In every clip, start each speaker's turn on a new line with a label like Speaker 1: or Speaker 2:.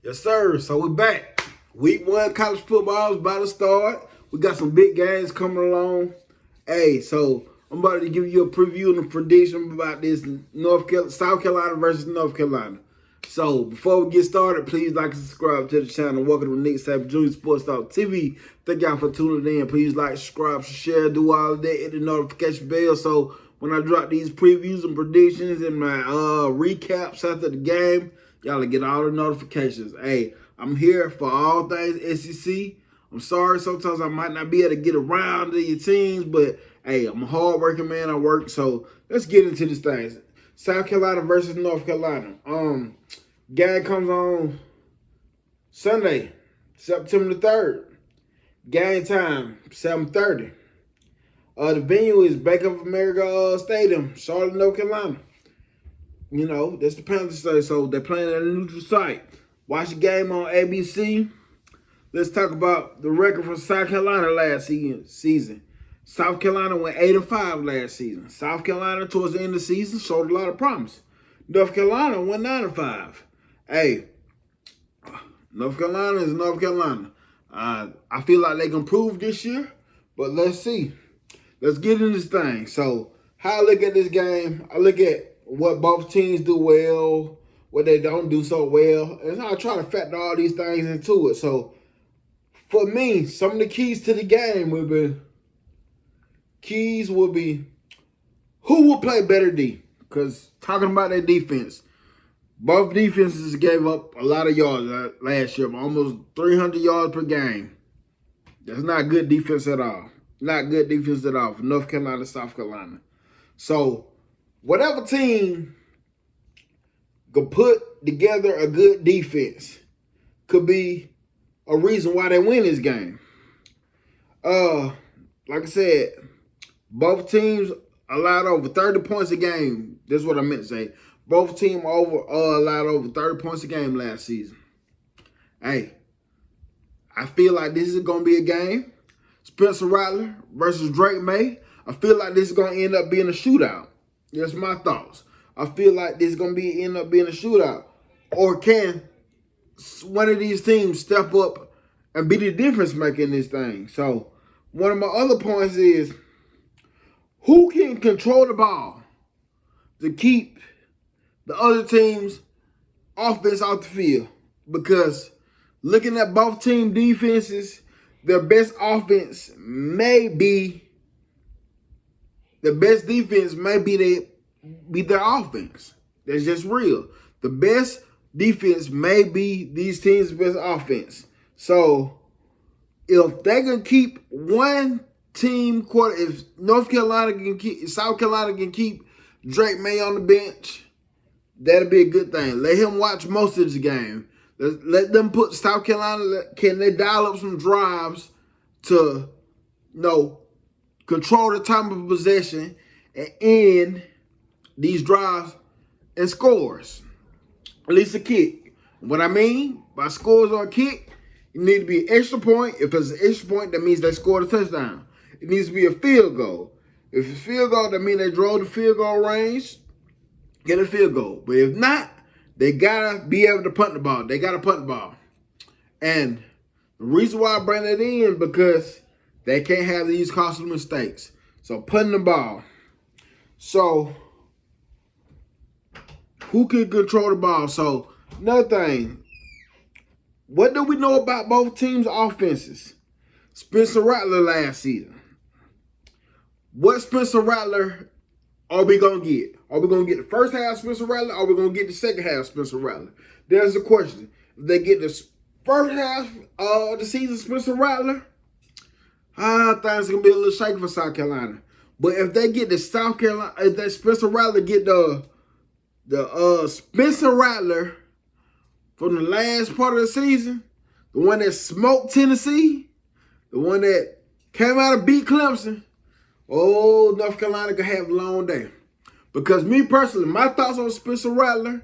Speaker 1: Yes, sir. So we're back. Week 1 college football is about to start. We got some big games coming along. Hey, so I'm about to give you a preview and a prediction about this South Carolina versus North Carolina. So before we get started, please like and subscribe to the channel. Welcome to Nick Sapp Jr. Sports Talk TV. Thank y'all for tuning in. Please like, subscribe, share, do all of that, hit the notification bell so when I drop these previews and predictions and my recaps after the game, y'all will get all the notifications. Hey, I'm here for all things SEC. I'm sorry, sometimes I might not be able to get around to your teams, but hey, I'm a hard-working man. I work, so let's get into this thing. South Carolina versus North Carolina. Game comes on Sunday, September the 3rd. Game time, 7:30. The venue is Bank of America Stadium, Charlotte, North Carolina. You know, that's the Panthers say, so they're playing at a neutral site. Watch the game on ABC. Let's talk about the record for South Carolina last season. South Carolina went 8-5 last season. South Carolina, towards the end of the season, showed a lot of promise. North Carolina went 9-5. Hey, North Carolina is North Carolina. I feel like they can improve this year, but let's see. Let's get into this thing. So, how I look at this game, I look at what both teams do well, what they don't do so well, and I try to factor all these things into it. So, for me, some of the keys to the game will be who will play better D. Because talking about their defense, both defenses gave up a lot of yards last year, almost 300 yards per game. That's not good defense at all. Not good defense at all for North Carolina, South Carolina. So, whatever team could put together a good defense could be a reason why they win this game. Like I said, both teams allowed over 30 points a game. That's what I meant to say. Both teams allowed over 30 points a game last season. Hey, I feel like this is going to be a game. Spencer Rattler versus Drake May. I feel like this is going to end up being a shootout. That's my thoughts. I feel like this is going to end up being a shootout. Or can one of these teams step up and be the difference maker in this thing? So, one of my other points is who can control the ball to keep the other team's offense off the field? Because looking at both team defenses, their best offense may be the best defense may be their offense. That's just real. The best defense may be these teams' best offense. So if they can keep one team quarter, if North Carolina can keep, South Carolina can keep Drake May on the bench, that'll be a good thing. Let him watch most of the game. Let them put South Carolina, can they dial up some drives to, control the time of possession and end these drives and scores. At least a kick. What I mean by scores on a kick, it needs to be an extra point. If it's an extra point, that means they scored a touchdown. It needs to be a field goal. If it's a field goal, that means they drove the field goal range, get a field goal. But if not, they got to be able to punt the ball. They got to punt the ball. And the reason why I bring that in, because they can't have these costly mistakes. So punting the ball. So who can control the ball? So another thing, what do we know about both teams' offenses? Spencer Rattler last season. What Spencer Rattler are we going to get? Are we going to get the first half Spencer Rattler, or are we going to get the second half Spencer Rattler? There's the question. If they get the first half of the season Spencer Rattler, things are going to be a little shaky for South Carolina. But if they get the South Carolina, if that Spencer Rattler get the Spencer Rattler from the last part of the season, the one that smoked Tennessee, the one that came out of beat Clemson, North Carolina could have a long day. Because me personally, my thoughts on Spencer Rattler,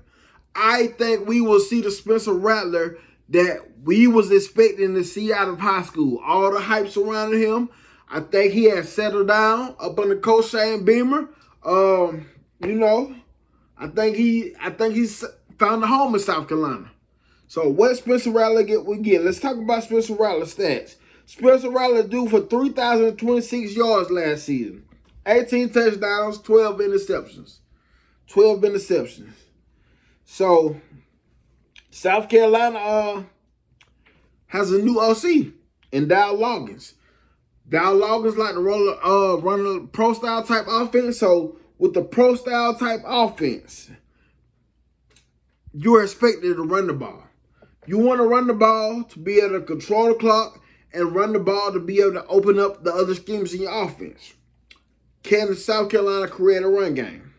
Speaker 1: I think we will see the Spencer Rattler that we was expecting to see out of high school. All the hype surrounding him, I think he has settled down up under Coach Shane Beamer. I think he's found a home in South Carolina. So what Spencer Rattler we get? Let's talk about Spencer Rattler stats. Spencer Rattler due for 3,026 yards last season. 18 touchdowns, 12 interceptions. 12 interceptions. So South Carolina has a new OC in Dow Loggins. Dow Loggins like to run a pro style type offense. So with the pro style type offense, you're expected to run the ball. You want to run the ball to be able to control the clock and run the ball to be able to open up the other schemes in your offense. Can South Carolina create a run game?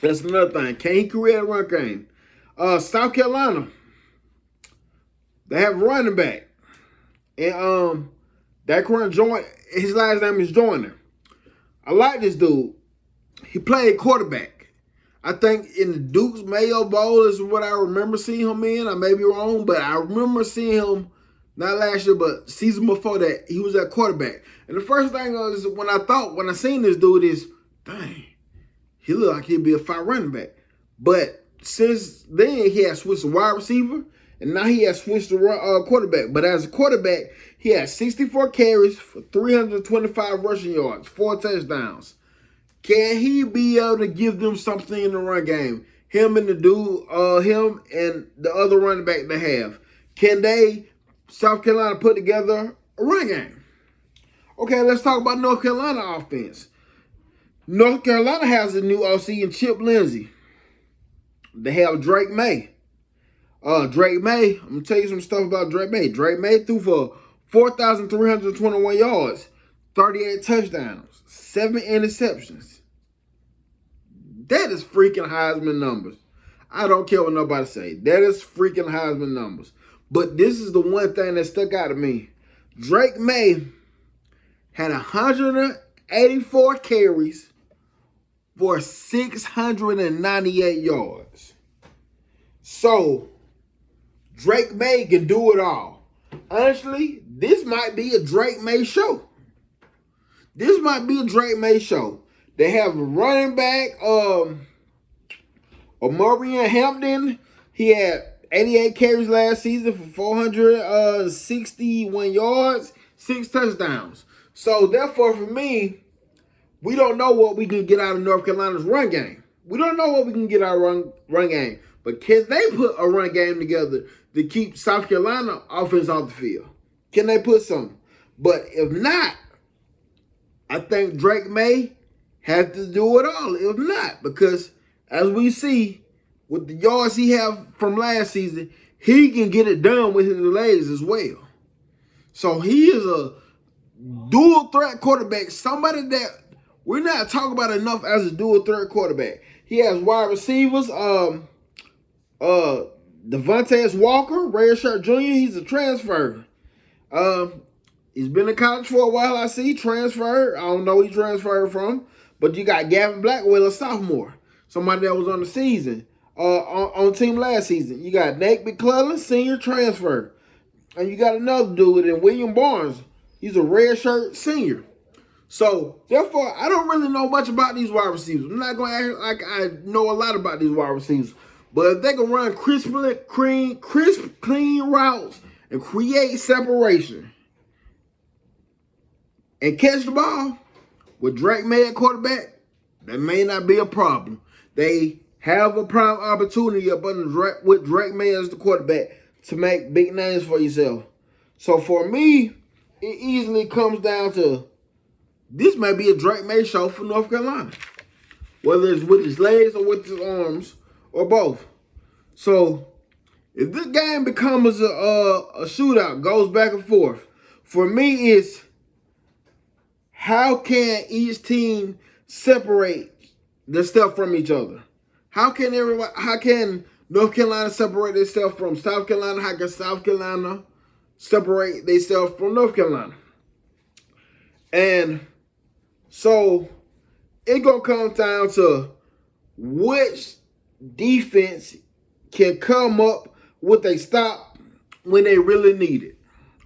Speaker 1: That's another thing. Can he create a run game? South Carolina, they have a running back. And that current joint, his last name is Joyner. I like this dude. He played quarterback. I think in the Duke's Mayo Bowl is what I remember seeing him in. I may be wrong, but I remember seeing him, not last year, but season before that, he was at quarterback. And the first thing was when I seen this dude is, dang, he looked like he'd be a fine running back. But since then, he has switched to wide receiver, and now he has switched to quarterback. But as a quarterback, he has 64 carries for 325 rushing yards, 4 touchdowns. Can he be able to give them something in the run game? Him and him and the other running back they have. Can South Carolina, put together a run game? Okay, let's talk about North Carolina offense. North Carolina has a new OC in Chip Lindsey. They have Drake May. Drake May, I'm going to tell you some stuff about Drake May. Drake May threw for 4,321 yards, 38 touchdowns, 7 interceptions. That is freaking Heisman numbers. I don't care what nobody say. That is freaking Heisman numbers. But this is the one thing that stuck out to me. Drake May had 184 carries for 698 yards. So, Drake May can do it all. Honestly, this might be a Drake May show. This might be a Drake May show. They have a running back, Omarion Hampton. He had 88 carries last season for 461 yards, 6 touchdowns. So, therefore, for me, we don't know what we can get out of North Carolina's run game. We don't know what we can get out of run game. But can they put a run game together to keep South Carolina offense off the field? Can they put something? But if not, I think Drake May has to do it all. If not, because as we see with the yards he have from last season, he can get it done with his legs as well. So he is a dual threat quarterback, somebody that we're not talking about enough as a dual threat quarterback. He has wide receivers, Devontae Walker, redshirt junior, he's a transfer. He's been in college for a while, I see, transferred. I don't know where he transferred from. But you got Gavin Blackwell, a sophomore, somebody that was on the season, on team last season. You got Nate McClellan, senior transfer. And you got another dude in William Barnes. He's a redshirt senior. So, therefore, I don't really know much about these wide receivers. I'm not going to act like I know a lot about these wide receivers. But if they can run crisp, clean routes and create separation and catch the ball with Drake May at quarterback, that may not be a problem. They have a prime opportunity up under with Drake May as the quarterback to make big names for yourself. So for me, it easily comes down to this may be a Drake May show for North Carolina, whether it's with his legs or with his arms or both. So if this game becomes a shootout, goes back and forth, for me it's how can each team separate their stuff from each other? How can North Carolina separate themselves from South Carolina? How can South Carolina separate themselves from North Carolina? And so it's going to come down to which defense can come up with a stop when they really need it,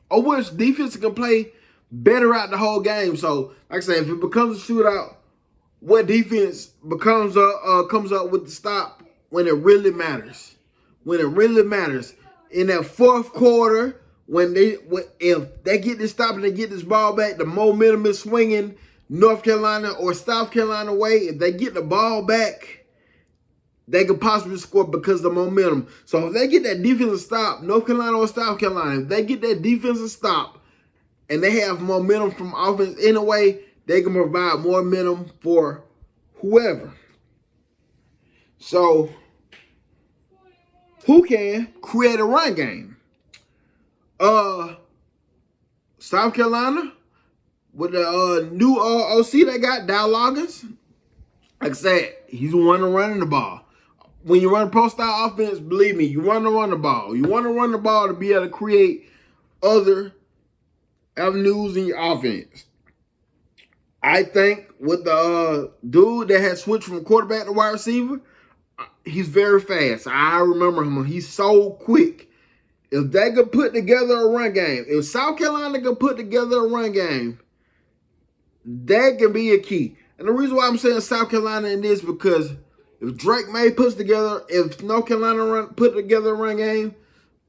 Speaker 1: or which defense can play better out the whole game. So, like I said, if it becomes a shootout, what defense comes up with the stop when it really matters. When it really matters. In that fourth quarter, if they get this stop and they get this ball back, the momentum is swinging North Carolina or South Carolina way. If they get the ball back, they could possibly score because of the momentum. So if they get that defensive stop, North Carolina or South Carolina, if they get that defensive stop and they have momentum from offense in a way, they can provide more momentum for whoever. So who can create a run game? South Carolina with the new OC they got, Dow Loggins. Like I said, he's the one running the ball. When you run pro-style offense, believe me, you want to run the ball. You want to run the ball to be able to create other avenues in your offense. I think with the dude that had switched from quarterback to wide receiver, he's very fast. I remember him. He's so quick. If they could put together a run game, if South Carolina could put together a run game, that can be a key. And the reason why I'm saying South Carolina in this because if Drake May puts together, if North Carolina put together a run game,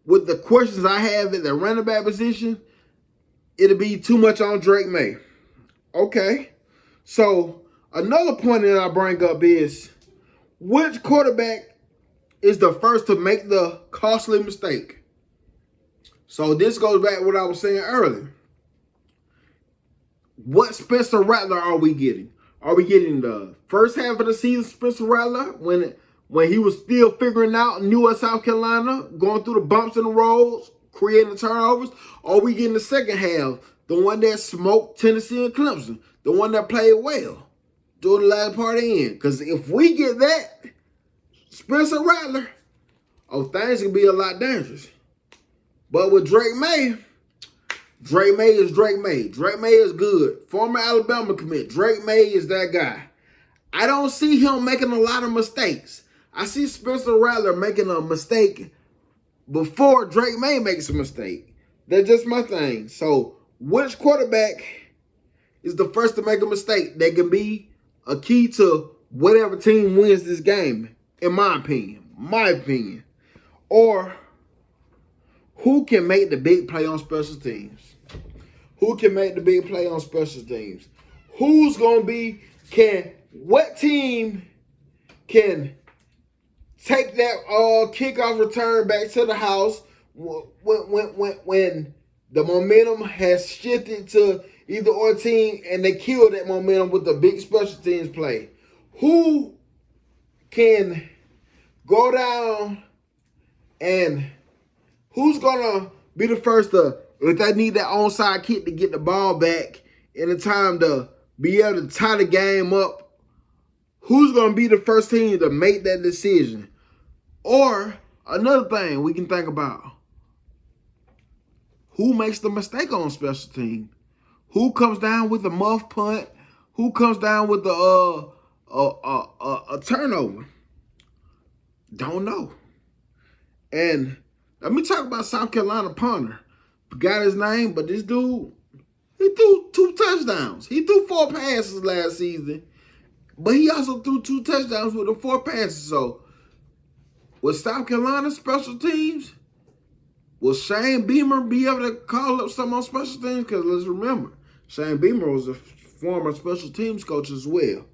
Speaker 1: with the questions I have at the running back position, it'll be too much on Drake May. Okay. So another point that I bring up is which quarterback is the first to make the costly mistake? So this goes back to what I was saying earlier. What Spencer Rattler are we getting? Are we getting the first half of the season Spencer Rattler when he was still figuring out new at South Carolina, going through the bumps in the roads, creating turnovers? Or are we getting the second half, the one that smoked Tennessee and Clemson, the one that played well during the last part of the end? Because if we get that, Spencer Rattler, things can be a lot dangerous. But with Drake May is Drake May. Drake May is good. Former Alabama commit. Drake May is that guy. I don't see him making a lot of mistakes. I see Spencer Rattler making a mistake before Drake May makes a mistake. That's just my thing. So, which quarterback is the first to make a mistake that can be a key to whatever team wins this game, in my opinion. Or who can make the big play on special teams? Who can make the big play on special teams? Who's going to be, what team can take that kickoff return back to the house when the momentum has shifted to either or team and they kill that momentum with the big special teams play? Who can go down and who's going to be the first to, if they need that onside kick to get the ball back in the time to be able to tie the game up, who's going to be the first team to make that decision? Or another thing we can think about, who makes the mistake on special team? Who comes down with a muff punt? Who comes down with a turnover? Don't know. And let me talk about South Carolina punter. Forgot his name, but this dude, he threw 2 touchdowns. He threw 4 passes last season, but he also threw 2 touchdowns with the 4 passes. So, with South Carolina special teams, will Shane Beamer be able to call up some on special teams? Because let's remember, Shane Beamer was a former special teams coach as well.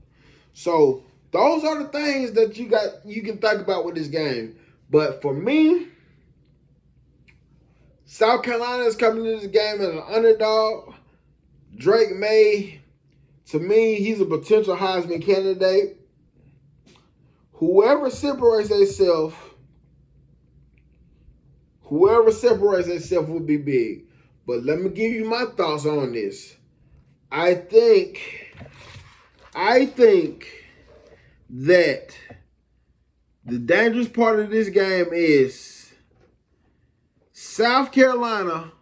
Speaker 1: So, those are the things that you can think about with this game. But for me, South Carolina is coming into this game as an underdog. Drake May, to me, he's a potential Heisman candidate. Whoever separates themselves will be big. But let me give you my thoughts on this. I think that the dangerous part of this game is South Carolina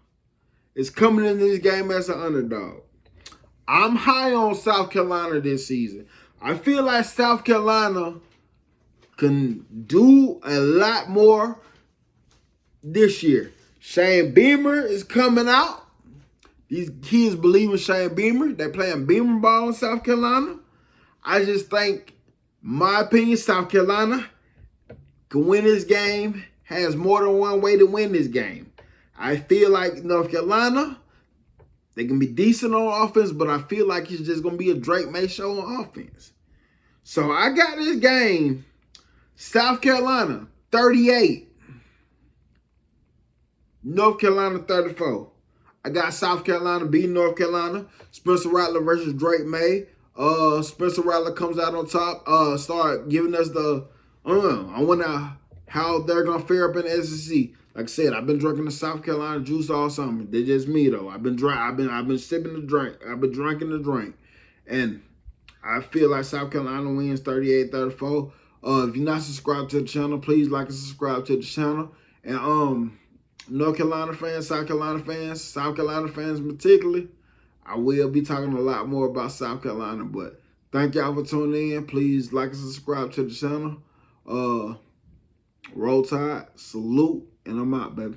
Speaker 1: is coming into this game as an underdog. I'm high on South Carolina this season. I feel like South Carolina can do a lot more this year. Shane Beamer is coming out. These kids believe in Shane Beamer. They're playing Beamer ball in South Carolina. I just think, my opinion, South Carolina can win this game, has more than one way to win this game. I feel like North Carolina, they can be decent on offense, but I feel like it's just going to be a Drake May show on offense. So I got this game, South Carolina 38, North Carolina 34. I got South Carolina beating North Carolina. Spencer Rattler versus Drake May. Spencer Rattler comes out on top. Start giving us the. I wonder how they're gonna fare up in the SEC. Like I said, I've been drinking the South Carolina juice all summer. They're just me though. I've been sipping the drink. I've been drinking the drink, and I feel like South Carolina wins 38-34. If you're not subscribed to the channel, please like and subscribe to the channel. And North Carolina fans, South Carolina fans particularly, I will be talking a lot more about South Carolina. But thank y'all for tuning in. Please like and subscribe to the channel. Roll Tide, salute, and I'm out, baby.